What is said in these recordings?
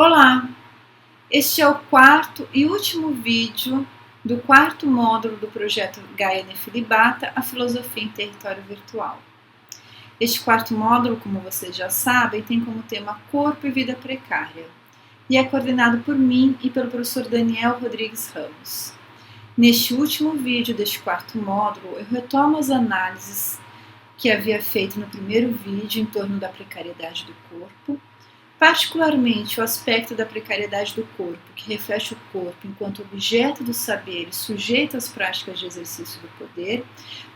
Olá, este é o quarto e último vídeo do quarto módulo do projeto Gaia Nefilibata, a filosofia em território virtual. Este quarto módulo, como vocês já sabem, tem como tema corpo e vida precária e é coordenado por mim e pelo professor Daniel Rodrigues Ramos. Neste último vídeo deste quarto módulo, eu retomo as análises que havia feito no primeiro vídeo em torno da precariedade do corpo, particularmente o aspecto da precariedade do corpo, que reflete o corpo enquanto objeto do saber e sujeito às práticas de exercício do poder,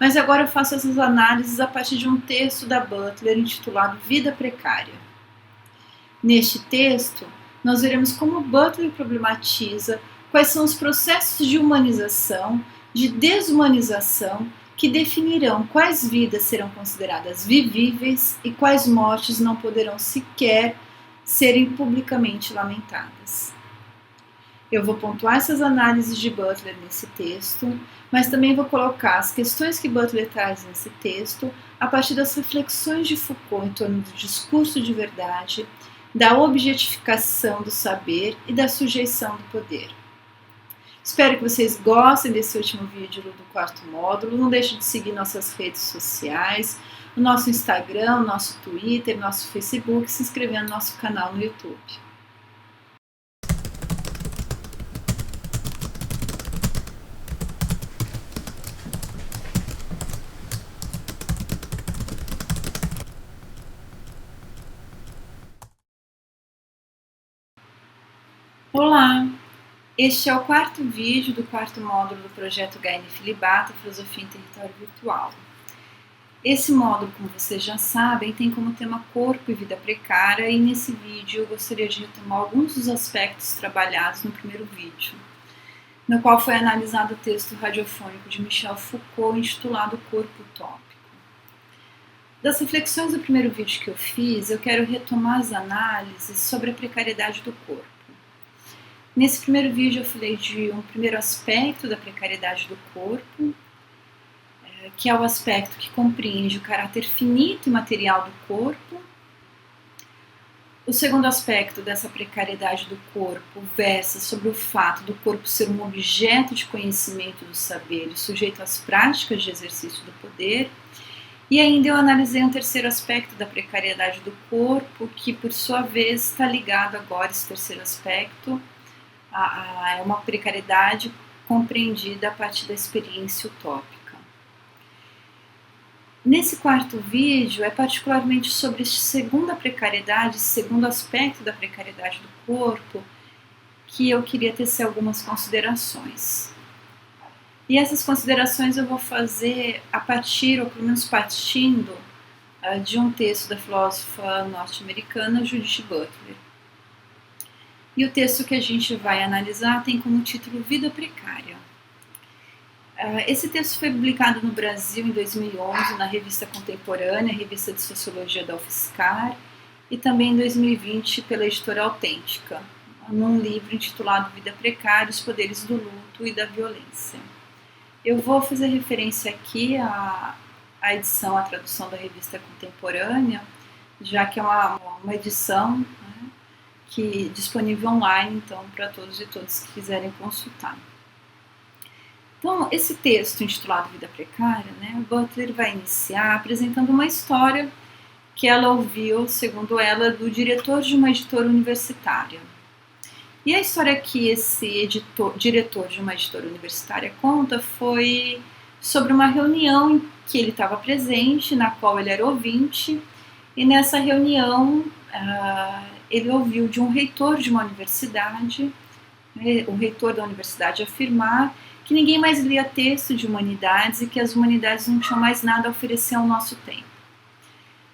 mas agora eu faço essas análises a partir de um texto da Butler intitulado Vida Precária. Neste texto, nós veremos como Butler problematiza quais são os processos de humanização, de desumanização, que definirão quais vidas serão consideradas vivíveis e quais mortes não poderão sequer serem publicamente lamentadas. Eu vou pontuar essas análises de Butler nesse texto, mas também vou colocar as questões que Butler traz nesse texto a partir das reflexões de Foucault em torno do discurso de verdade, da objetificação do saber e da sujeição do poder. Espero que vocês gostem desse último vídeo do quarto módulo. Não deixe de seguir nossas redes sociais, o nosso Instagram, o nosso Twitter, o nosso Facebook, se inscrever no nosso canal no YouTube. Olá! Este é o quarto vídeo do quarto módulo do projeto Gaia Nefilibata, Filosofia em Território Virtual. Esse módulo, como vocês já sabem, tem como tema corpo e vida precária, e nesse vídeo eu gostaria de retomar alguns dos aspectos trabalhados no primeiro vídeo, no qual foi analisado o texto radiofônico de Michel Foucault intitulado Corpo Utópico. Das reflexões do primeiro vídeo que eu fiz, eu quero retomar as análises sobre a precariedade do corpo. Nesse primeiro vídeo eu falei de um primeiro aspecto da precariedade do corpo, que é o aspecto que compreende o caráter finito e material do corpo. O segundo aspecto dessa precariedade do corpo versa sobre o fato do corpo ser um objeto de conhecimento do saber e sujeito às práticas de exercício do poder. E ainda eu analisei um terceiro aspecto da precariedade do corpo, que por sua vez está ligado agora, esse terceiro aspecto, é uma precariedade compreendida a partir da experiência utópica. Nesse quarto vídeo é particularmente sobre essa segunda precariedade, esse segundo aspecto da precariedade do corpo, que eu queria tecer algumas considerações. E essas considerações eu vou fazer a partir, ou pelo menos partindo, de um texto da filósofa norte-americana Judith Butler. E o texto que a gente vai analisar tem como título Vida Precária. Esse texto foi publicado no Brasil em 2011 na Revista Contemporânea, Revista de Sociologia da UFSCar, e também em 2020 pela editora Autêntica, num livro intitulado Vida Precária, os Poderes do Luto e da Violência. Eu vou fazer referência aqui à edição, à tradução da Revista Contemporânea, já que é uma edição que é disponível online, então, para todos e todas que quiserem consultar. Então, esse texto intitulado Vida Precária, Butler vai iniciar apresentando uma história que ela ouviu, segundo ela, do diretor de uma editora universitária. E a história que esse diretor de uma editora universitária conta foi sobre uma reunião em que ele estava presente, na qual ele era ouvinte, e nessa reunião ele ouviu de um reitor de uma universidade, o reitor da universidade afirmar que ninguém mais lia texto de humanidades e que as humanidades não tinham mais nada a oferecer ao nosso tempo.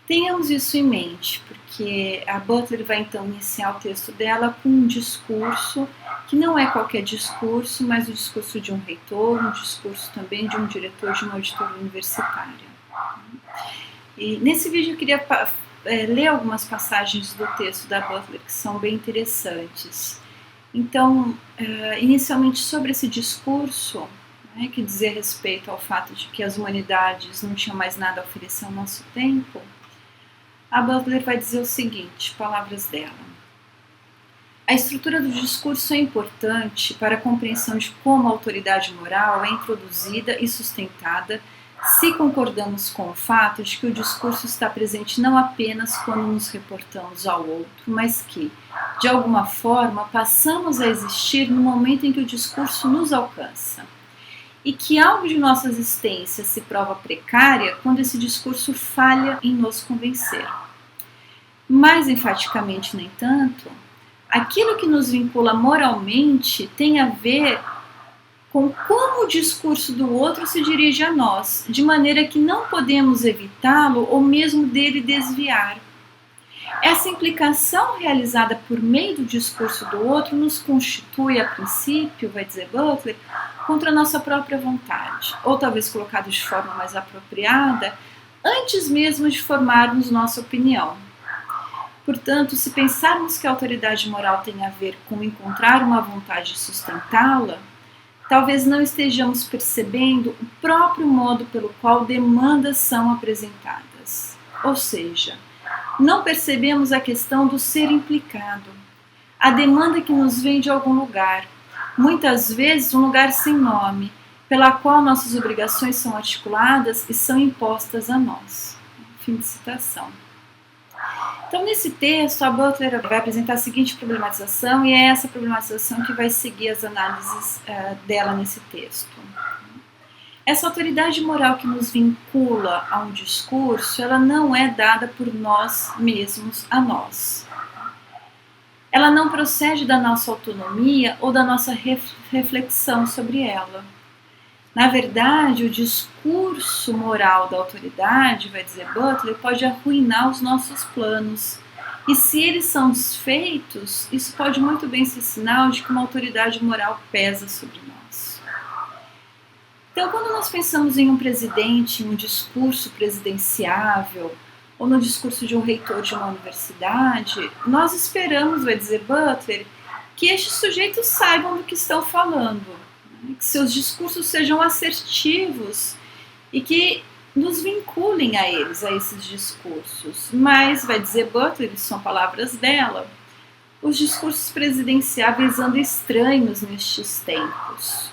Tenhamos isso em mente, porque a Butler vai então iniciar o texto dela com um discurso que não é qualquer discurso, mas o discurso de um reitor, um discurso também de um diretor de uma editora universitária. E nesse vídeo eu queria ler algumas passagens do texto da Butler que são bem interessantes. Então, inicialmente sobre esse discurso, que dizia respeito ao fato de que as humanidades não tinham mais nada a oferecer ao nosso tempo, a Butler vai dizer o seguinte, palavras dela: A estrutura do discurso é importante para a compreensão de como a autoridade moral é introduzida e sustentada, se concordamos com o fato de que o discurso está presente não apenas quando nos reportamos ao outro, mas que, de alguma forma, passamos a existir no momento em que o discurso nos alcança. E que algo de nossa existência se prova precária quando esse discurso falha em nos convencer. Mais enfaticamente, no entanto, aquilo que nos vincula moralmente tem a ver com como o discurso do outro se dirige a nós, de maneira que não podemos evitá-lo ou mesmo dele desviar. Essa implicação realizada por meio do discurso do outro nos constitui, a princípio, vai dizer Butler, contra a nossa própria vontade, ou talvez colocado de forma mais apropriada, antes mesmo de formarmos nossa opinião. Portanto, se pensarmos que a autoridade moral tem a ver com encontrar uma vontade e sustentá-la, talvez não estejamos percebendo o próprio modo pelo qual demandas são apresentadas. Ou seja, não percebemos a questão do ser implicado, a demanda que nos vem de algum lugar, muitas vezes um lugar sem nome, pela qual nossas obrigações são articuladas e são impostas a nós. Fim de citação. Então, nesse texto, a Butler vai apresentar a seguinte problematização, e é essa problematização que vai seguir as análises dela nesse texto. Essa autoridade moral que nos vincula a um discurso, ela não é dada por nós mesmos a nós. Ela não procede da nossa autonomia ou da nossa reflexão sobre ela. Na verdade, o discurso moral da autoridade, vai dizer Butler, pode arruinar os nossos planos. E se eles são desfeitos, isso pode muito bem ser sinal de que uma autoridade moral pesa sobre nós. Então, quando nós pensamos em um presidente, em um discurso presidenciável, ou no discurso de um reitor de uma universidade, nós esperamos, vai dizer Butler, que estes sujeitos saibam do que estão falando, que seus discursos sejam assertivos e que nos vinculem a eles, a esses discursos. Mas, vai dizer Butler, isso são palavras dela, os discursos presidenciáveis andam estranhos nestes tempos.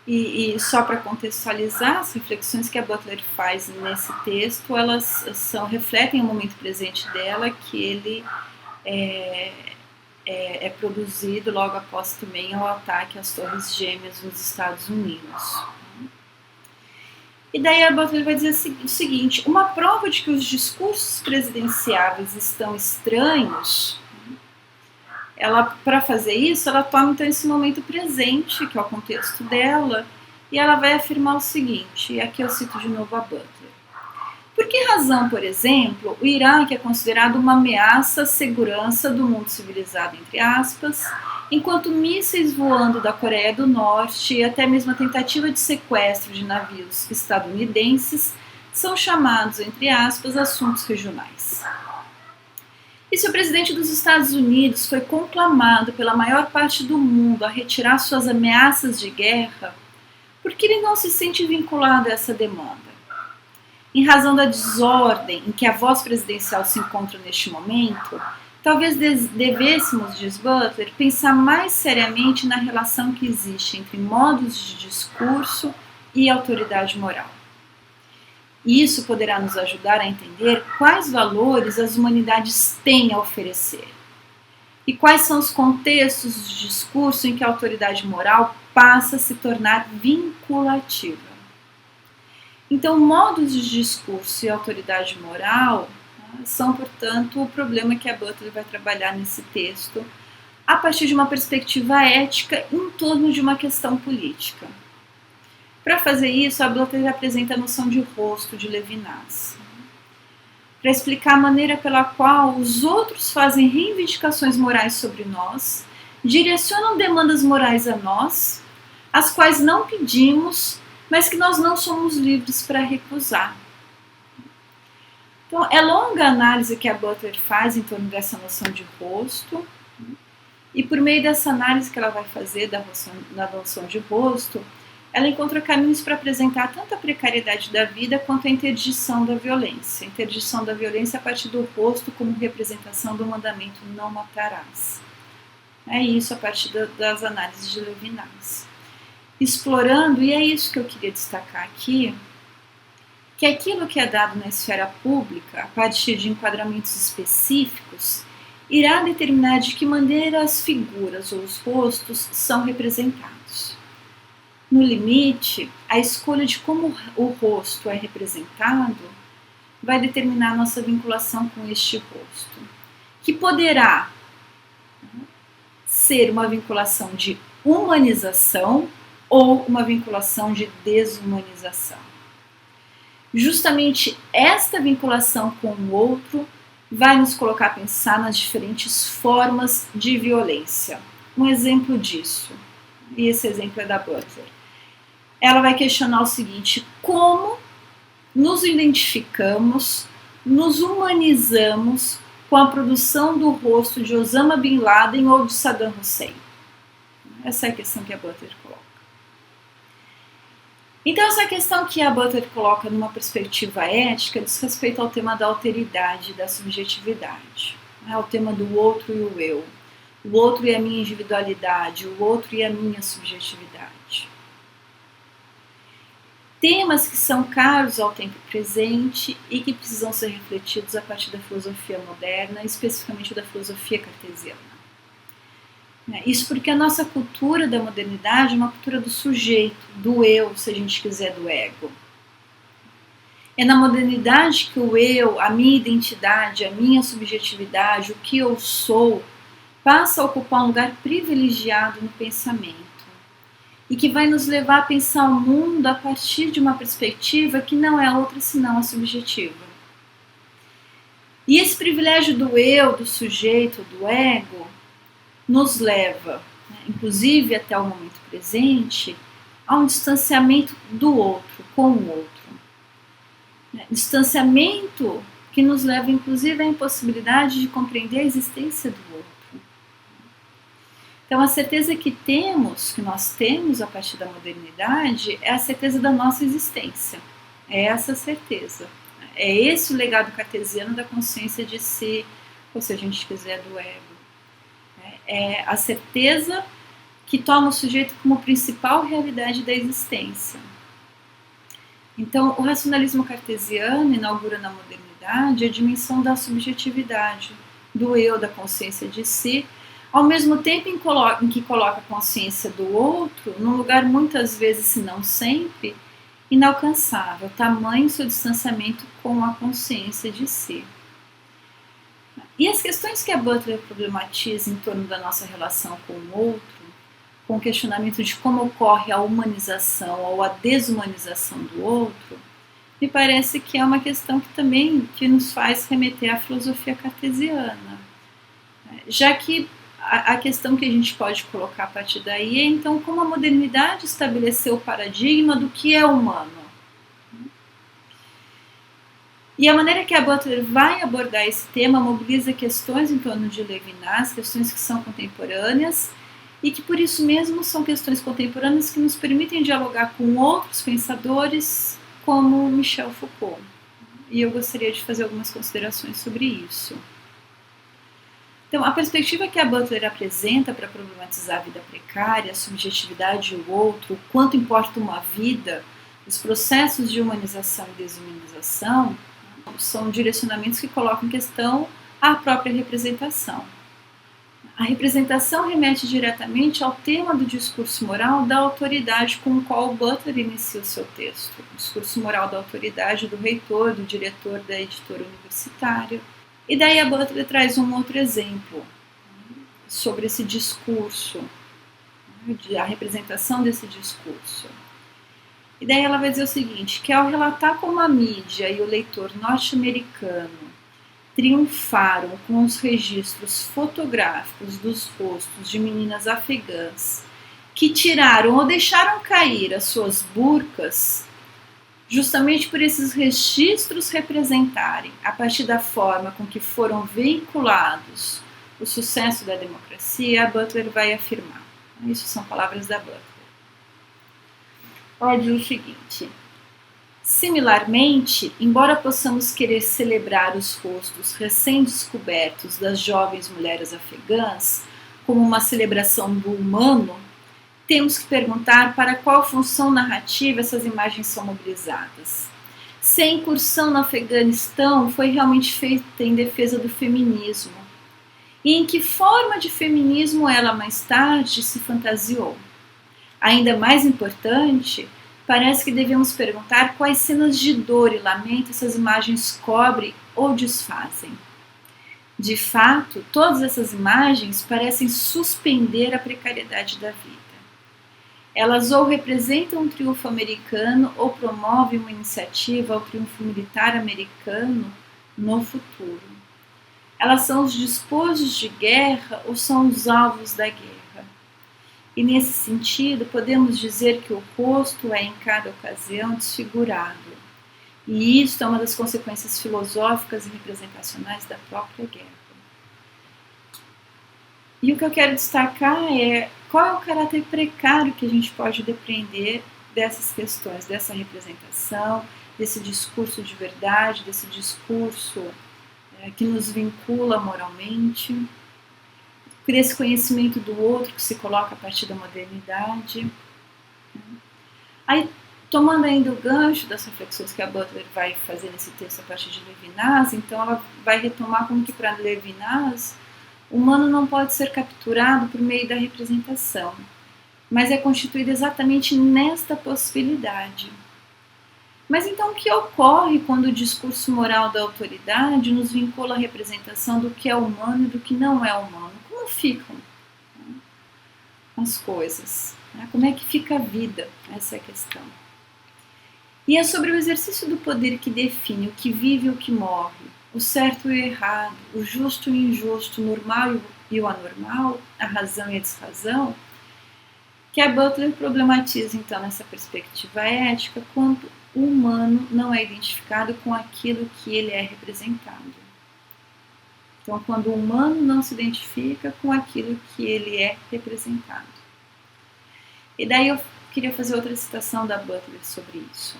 E só para contextualizar, as reflexões que a Butler faz nesse texto, elas refletem o momento presente dela, que ele é produzido logo após também o ataque às Torres Gêmeas nos Estados Unidos. E daí a Butler vai dizer o seguinte: uma prova de que os discursos presidenciáveis estão estranhos, ela, para fazer isso, ela toma então esse momento presente, que é o contexto dela, e ela vai afirmar o seguinte, e aqui eu cito de novo a Butler. Por que razão, por exemplo, o Iraque é considerado uma ameaça à segurança do mundo civilizado, entre aspas, enquanto mísseis voando da Coreia do Norte e até mesmo a tentativa de sequestro de navios estadunidenses são chamados, entre aspas, assuntos regionais? E se o presidente dos Estados Unidos foi conclamado pela maior parte do mundo a retirar suas ameaças de guerra, por que ele não se sente vinculado a essa demanda? Em razão da desordem em que a voz presidencial se encontra neste momento, talvez devêssemos, diz Butler, pensar mais seriamente na relação que existe entre modos de discurso e autoridade moral. Isso poderá nos ajudar a entender quais valores as humanidades têm a oferecer e quais são os contextos de discurso em que a autoridade moral passa a se tornar vinculativa. Então, modos de discurso e autoridade moral são, portanto, o problema que a Butler vai trabalhar nesse texto a partir de uma perspectiva ética em torno de uma questão política. Para fazer isso, a Butler apresenta a noção de rosto de Levinas, para explicar a maneira pela qual os outros fazem reivindicações morais sobre nós, direcionam demandas morais a nós, as quais não pedimos, mas que nós não somos livres para recusar. Então, é longa a análise que a Butler faz em torno dessa noção de rosto, e por meio dessa análise que ela vai fazer da noção de rosto, ela encontra caminhos para apresentar tanto a precariedade da vida quanto a interdição da violência. A interdição da violência a partir do rosto como representação do mandamento não matarás. É isso a partir das análises de Levinas. Explorando, e é isso que eu queria destacar aqui, que aquilo que é dado na esfera pública, a partir de enquadramentos específicos, irá determinar de que maneira as figuras ou os rostos são representados. No limite, a escolha de como o rosto é representado vai determinar a nossa vinculação com este rosto, que poderá ser uma vinculação de humanização ou uma vinculação de desumanização. Justamente esta vinculação com o outro vai nos colocar a pensar nas diferentes formas de violência. Um exemplo disso, e esse exemplo é da Butler. Ela vai questionar o seguinte: como nos identificamos, nos humanizamos com a produção do rosto de Osama Bin Laden ou de Saddam Hussein? Essa é a questão que a Butler coloca. Então, essa questão que a Butler coloca numa perspectiva ética diz respeito ao tema da alteridade e da subjetividade, ao tema do outro e o eu, o outro e a minha individualidade, o outro e a minha subjetividade. Temas que são caros ao tempo presente e que precisam ser refletidos a partir da filosofia moderna, especificamente da filosofia cartesiana. Isso porque a nossa cultura da modernidade é uma cultura do sujeito, do eu, se a gente quiser, do ego. É na modernidade que o eu, a minha identidade, a minha subjetividade, o que eu sou, passa a ocupar um lugar privilegiado no pensamento e que vai nos levar a pensar o mundo a partir de uma perspectiva que não é outra senão a subjetiva. E esse privilégio do eu, do sujeito, do ego, nos leva, inclusive até o momento presente, a um distanciamento do outro, com o outro. Distanciamento que nos leva, inclusive, à impossibilidade de compreender a existência do outro. Então, a certeza que nós temos a partir da modernidade, é a certeza da nossa existência. É essa certeza. É esse o legado cartesiano da consciência de si, ou se a gente quiser, do ego. É a certeza que toma o sujeito como principal realidade da existência. Então, o racionalismo cartesiano inaugura na modernidade a dimensão da subjetividade, do eu, da consciência de si, ao mesmo tempo em que coloca a consciência do outro num lugar muitas vezes, se não sempre, inalcançável, tamanho seu distanciamento com a consciência de si. E as questões que a Butler problematiza em torno da nossa relação com o outro, com o questionamento de como ocorre a humanização ou a desumanização do outro, me parece que é uma questão que também nos faz remeter à filosofia cartesiana. Já que a questão que a gente pode colocar a partir daí é, então, como a modernidade estabeleceu o paradigma do que é humano. E a maneira que a Butler vai abordar esse tema mobiliza questões em torno de Levinas, questões que são contemporâneas e que por isso mesmo são questões contemporâneas que nos permitem dialogar com outros pensadores como Michel Foucault. E eu gostaria de fazer algumas considerações sobre isso. Então, a perspectiva que a Butler apresenta para problematizar a vida precária, a subjetividade e o outro, o quanto importa uma vida, os processos de humanização e desumanização, são direcionamentos que colocam em questão a própria representação. A representação remete diretamente ao tema do discurso moral da autoridade com o qual Butler inicia o seu texto. O discurso moral da autoridade do reitor, do diretor da editora universitária. E daí a Butler traz um outro exemplo sobre esse discurso, a representação desse discurso. E daí ela vai dizer o seguinte, que ao relatar como a mídia e o leitor norte-americano triunfaram com os registros fotográficos dos rostos de meninas afegãs que tiraram ou deixaram cair as suas burcas, justamente por esses registros representarem, a partir da forma com que foram veiculados o sucesso da democracia, a Butler vai afirmar. Isso são palavras da Butler. Ela diz o seguinte: similarmente, embora possamos querer celebrar os rostos recém-descobertos das jovens mulheres afegãs como uma celebração do humano, temos que perguntar para qual função narrativa essas imagens são mobilizadas. Se a incursão no Afeganistão foi realmente feita em defesa do feminismo, e em que forma de feminismo ela mais tarde se fantasiou. Ainda mais importante, parece que devemos perguntar quais cenas de dor e lamento essas imagens cobrem ou desfazem. De fato, todas essas imagens parecem suspender a precariedade da vida. Elas ou representam um triunfo americano ou promovem uma iniciativa ao triunfo militar americano no futuro. Elas são os despojos de guerra ou são os alvos da guerra? E nesse sentido, podemos dizer que o rosto é, em cada ocasião, desfigurado. E isso é uma das consequências filosóficas e representacionais da própria guerra. E o que eu quero destacar é qual é o caráter precário que a gente pode depreender dessas questões, dessa representação, desse discurso de verdade, desse discurso que nos vincula moralmente, por esse conhecimento do outro que se coloca a partir da modernidade. Aí, tomando ainda o gancho das reflexões que a Butler vai fazer nesse texto a partir de Levinas, então ela vai retomar como que para Levinas o humano não pode ser capturado por meio da representação, mas é constituído exatamente nesta possibilidade. Mas então o que ocorre quando o discurso moral da autoridade nos vincula à representação do que é humano e do que não é humano? Como ficam as coisas? Como é que fica a vida? Essa é a questão. E é sobre o exercício do poder que define o que vive e o que morre, o certo e o errado, o justo e o injusto, o normal e o anormal, a razão e a desrazão, que a Butler problematiza então nessa perspectiva ética quando o humano não é identificado com aquilo que ele é representado. Então, quando o humano não se identifica com aquilo que ele é representado. E daí eu queria fazer outra citação da Butler sobre isso.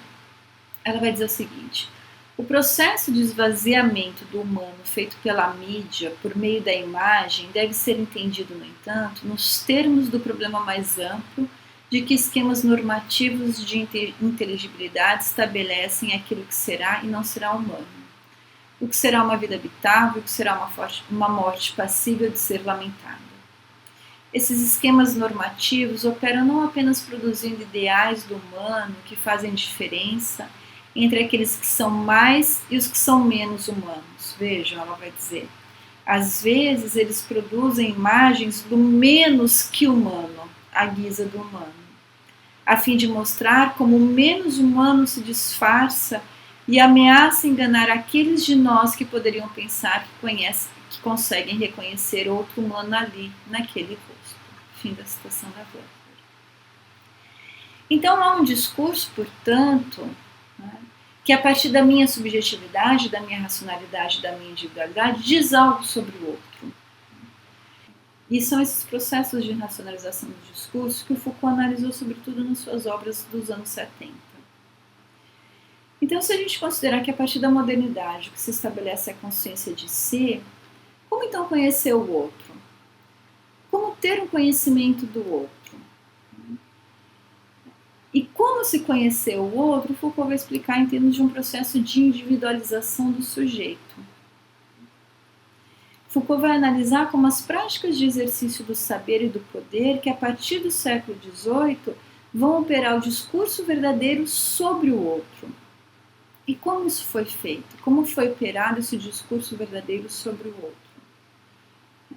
Ela vai dizer o seguinte: o processo de esvaziamento do humano feito pela mídia por meio da imagem deve ser entendido, no entanto, nos termos do problema mais amplo de que esquemas normativos de inteligibilidade estabelecem aquilo que será e não será humano. O que será uma vida habitável, o que será uma morte passível de ser lamentada. Esses esquemas normativos operam não apenas produzindo ideais do humano que fazem diferença entre aqueles que são mais e os que são menos humanos. Vejam, ela vai dizer. Às vezes eles produzem imagens do menos que humano, à guisa do humano, a fim de mostrar como o menos humano se disfarça e ameaça enganar aqueles de nós que poderiam pensar que conseguem reconhecer outro humano ali, naquele rosto. Fim da citação da Butler. Então há um discurso, portanto, que a partir da minha subjetividade, da minha racionalidade, da minha individualidade, diz algo sobre o outro. E são esses processos de racionalização do discurso que o Foucault analisou sobretudo nas suas obras dos anos 70. Então, se a gente considerar que a partir da modernidade o que se estabelece é a consciência de si, como então conhecer o outro? Como ter um conhecimento do outro? E como se conhecer o outro, Foucault vai explicar em termos de um processo de individualização do sujeito. Foucault vai analisar como as práticas de exercício do saber e do poder, que a partir do século XVIII vão operar o discurso verdadeiro sobre o outro. E como isso foi feito? Como foi operado esse discurso verdadeiro sobre o outro?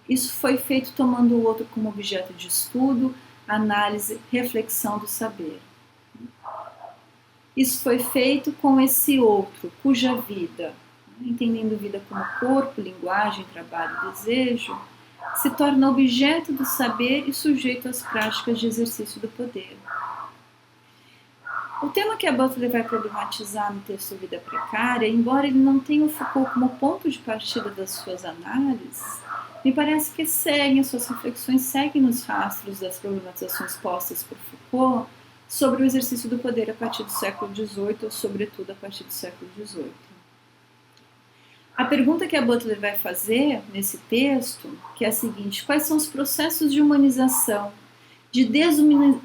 Isso foi feito tomando o outro como objeto de estudo, análise, reflexão do saber. Isso foi feito com esse outro, cuja vida, entendendo vida como corpo, linguagem, trabalho e desejo, se torna objeto do saber e sujeito às práticas de exercício do poder. O tema que a Butler vai problematizar no texto Vida Precária, embora ele não tenha o Foucault como ponto de partida das suas análises, me parece que as suas reflexões seguem nos rastros das problematizações postas por Foucault sobre o exercício do poder a partir do século XVIII, ou sobretudo a partir do século XVIII. A pergunta que a Butler vai fazer nesse texto, que é a seguinte: quais são os processos de humanização, de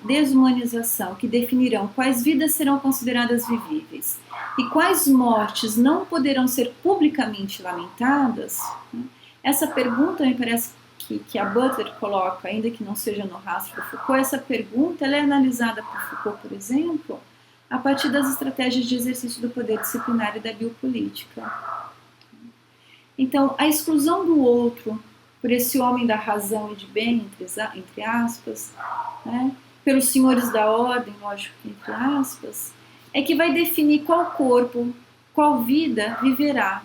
desumanização, que definirão quais vidas serão consideradas vivíveis e quais mortes não poderão ser publicamente lamentadas? Essa pergunta me parece que a Butler coloca, ainda que não seja no rastro do Foucault, essa pergunta ela é analisada por Foucault, por exemplo, a partir das estratégias de exercício do poder disciplinar e da biopolítica. Então, a exclusão do outro por esse homem da razão e de bem, entre aspas, né, pelos senhores da ordem, lógico, entre aspas, é que vai definir qual corpo, qual vida viverá.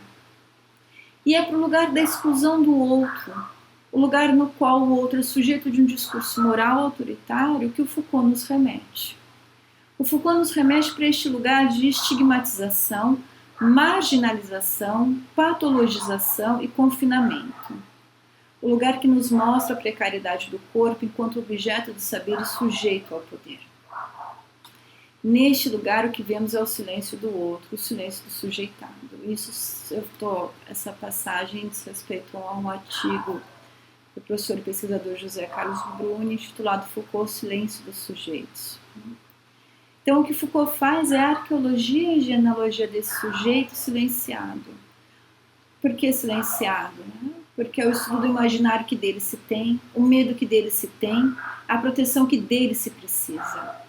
E é para o lugar da exclusão do outro, o lugar no qual o outro é sujeito de um discurso moral autoritário, que o Foucault nos remete. O Foucault nos remete para este lugar de estigmatização, marginalização, patologização e confinamento. O lugar que nos mostra a precariedade do corpo enquanto objeto de saber e sujeito ao poder. Neste lugar, o que vemos é o silêncio do outro, o silêncio do sujeitado. Essa passagem diz respeito a um artigo do professor e pesquisador José Carlos Bruni, intitulado Foucault, o Silêncio dos Sujeitos. Então, o que Foucault faz é a arqueologia e genealogia desse sujeito silenciado. Por que silenciado? Porque é o estudo do imaginário que dele se tem, o medo que dele se tem, a proteção que dele se precisa.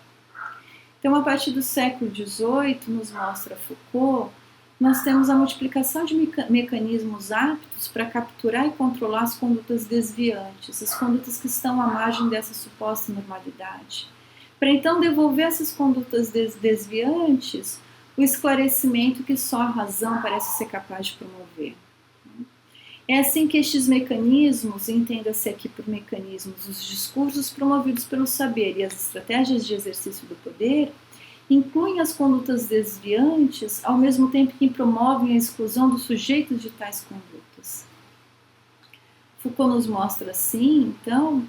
Então, a partir do século XVIII, nos mostra Foucault, nós temos a multiplicação de mecanismos aptos para capturar e controlar as condutas desviantes, as condutas que estão à margem dessa suposta normalidade. Para então devolver essas condutas desviantes o esclarecimento que só a razão parece ser capaz de promover. É assim que estes mecanismos, entenda-se aqui por mecanismos, os discursos promovidos pelo saber e as estratégias de exercício do poder, incluem as condutas desviantes ao mesmo tempo que promovem a exclusão dos sujeitos de tais condutas. Foucault nos mostra assim, então,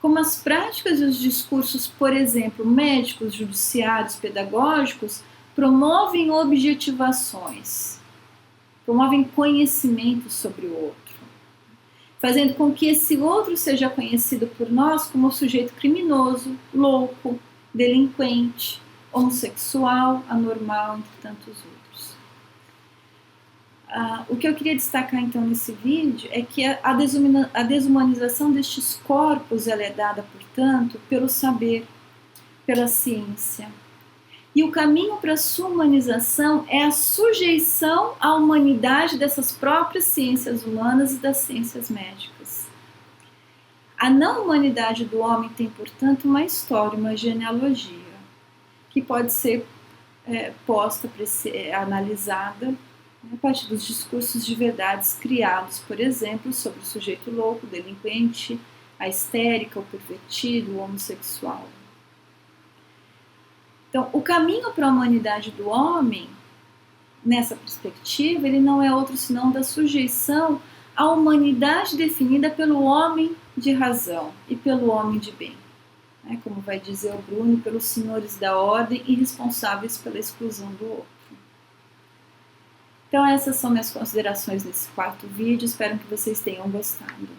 como as práticas e os discursos, por exemplo, médicos, judiciários, pedagógicos, promovem objetivações, promovem conhecimento sobre o outro, fazendo com que esse outro seja conhecido por nós como sujeito criminoso, louco, delinquente, homossexual, anormal, entre tantos outros. O que eu queria destacar então nesse vídeo é que a desumanização destes corpos ela é dada, portanto, pelo saber, pela ciência. E o caminho para a sua humanização é a sujeição à humanidade dessas próprias ciências humanas e das ciências médicas. A não humanidade do homem tem, portanto, uma história, uma genealogia, que pode ser posta, analisada a partir dos discursos de verdades criados, por exemplo, sobre o sujeito louco, o delinquente, a histérica, o pervertido, o homossexual. Então, o caminho para a humanidade do homem, nessa perspectiva, ele não é outro senão da sujeição à humanidade definida pelo homem de razão e pelo homem de bem. Como vai dizer o Bruni, pelos senhores da ordem e responsáveis pela exclusão do outro. Então essas são minhas considerações nesse quarto vídeo, espero que vocês tenham gostado.